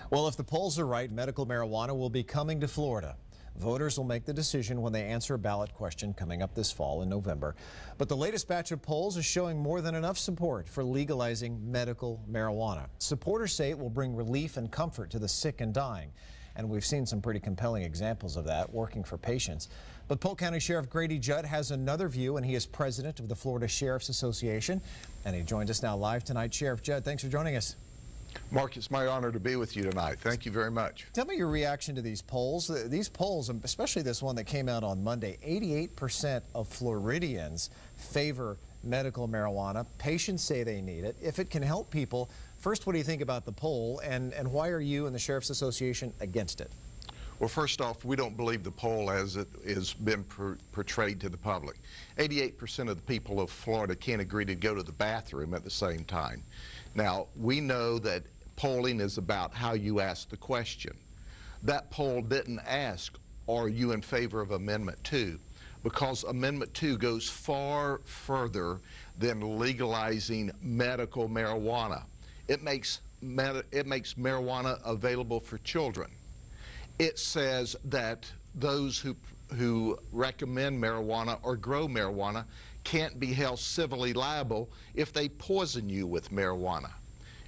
Well, if the polls are right, medical marijuana will be coming to Florida. Voters will make the decision when they answer a ballot question coming up this fall in November. But the latest batch of polls is showing more than enough support for legalizing medical marijuana. Supporters say it will bring relief and comfort to the sick and dying. And we've seen some pretty compelling examples of that working for patients. But Polk County Sheriff Grady Judd has another view, and he is president of the Florida Sheriff's Association. And he joins us now live tonight. Sheriff Judd, thanks for joining us. Mark, it's my honor to be with you tonight. Thank you very much. Tell me your reaction to these polls. These polls, especially this one that came out on Monday, 88% of Floridians favor medical marijuana. Patients say they need it. If it can help people, first, what do you think about the poll, and why are you and the Sheriff's Association against it? Well, first off, we don't believe the poll as it has been portrayed to the public. 88% of the people of Florida can't agree to go to the bathroom at the same time. Now, we know that polling is about how you ask the question. That poll didn't ask, are you in favor of Amendment 2? Because Amendment 2 goes far further than legalizing medical marijuana. It makes marijuana available for children. It says that those who recommend marijuana or grow marijuana can't be held civilly liable if they poison you with marijuana.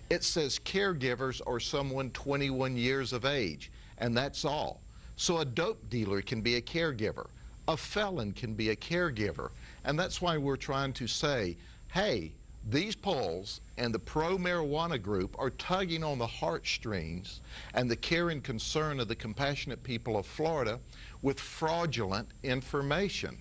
It says caregivers or someone 21 years of age, and that's all. So a dope dealer can be a caregiver. A felon can be a caregiver. And that's why we're trying to say, hey, these polls and the pro-marijuana group are tugging on the heartstrings and the care and concern of the compassionate people of Florida with fraudulent information.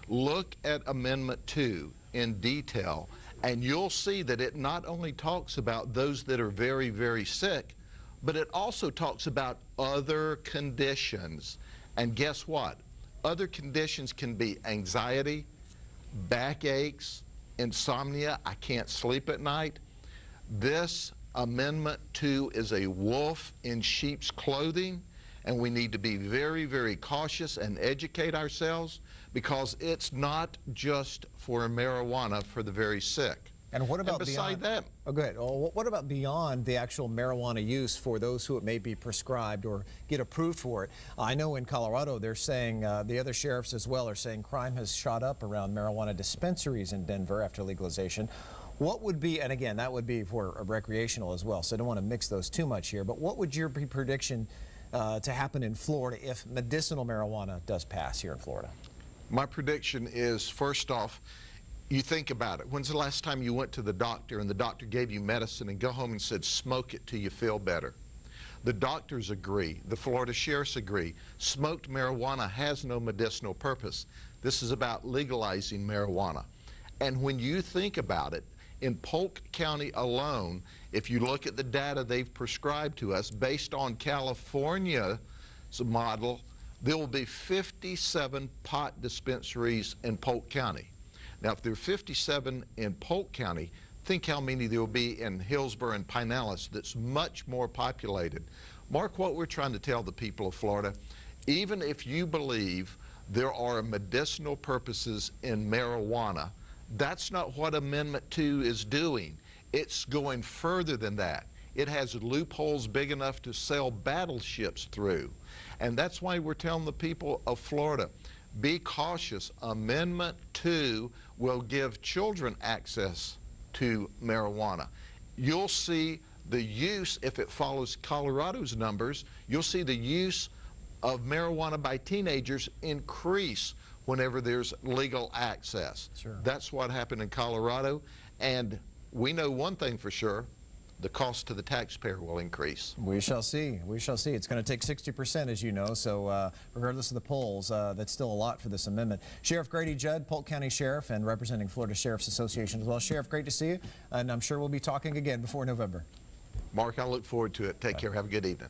Look at Amendment 2 in detail, and you'll see that it not only talks about those that are very, very sick, but it also talks about other conditions. And guess what? Other conditions can be anxiety, backaches, insomnia, I can't sleep at night. This Amendment 2 is a wolf in sheep's clothing, and we need to be very, very cautious and educate ourselves, because it's not just for marijuana for the very sick. And what about beside that? Oh, go ahead. Oh, what about beyond the actual marijuana use for those who it may be prescribed or get approved for it? I know in Colorado they're saying, the other sheriffs as well are saying crime has shot up around marijuana dispensaries in Denver after legalization. What would be, and again, that would be for recreational as well, so I don't want to mix those too much here, but what would your prediction to happen in Florida if medicinal marijuana does pass here in Florida? My prediction is, first off, you think about it. When's the last time you went to the doctor and the doctor gave you medicine and go home and said, smoke it till you feel better? The doctors agree. The Florida sheriffs agree. Smoked marijuana has no medicinal purpose. This is about legalizing marijuana. And when you think about it, in Polk County alone, if you look at the data they've prescribed to us based on California's model, there will be 57 pot dispensaries in Polk County. Now, if there are 57 in Polk County, think how many there will be in Hillsborough and Pinellas that's much more populated. Mark, what we're trying to tell the people of Florida, even if you believe there are medicinal purposes in marijuana, that's not what Amendment 2 is doing. It's going further than that. It has loopholes big enough to sail battleships through. And that's why we're telling the people of Florida, be cautious. Amendment 2 will give children access to marijuana. You'll see the use, if it follows Colorado's numbers, you'll see the use of marijuana by teenagers increase whenever there's legal access. Sure. That's what happened in Colorado, and we know one thing for sure, the cost to the taxpayer will increase. We shall see. We shall see. It's going to take 60%, as you know, so regardless of the polls, that's still a lot for this amendment. Sheriff Grady Judd, Polk County Sheriff, and representing Florida Sheriff's Association as well. Sheriff, great to see you, and I'm sure we'll be talking again before November. Mark, I look forward to it. Take care. Have a good evening.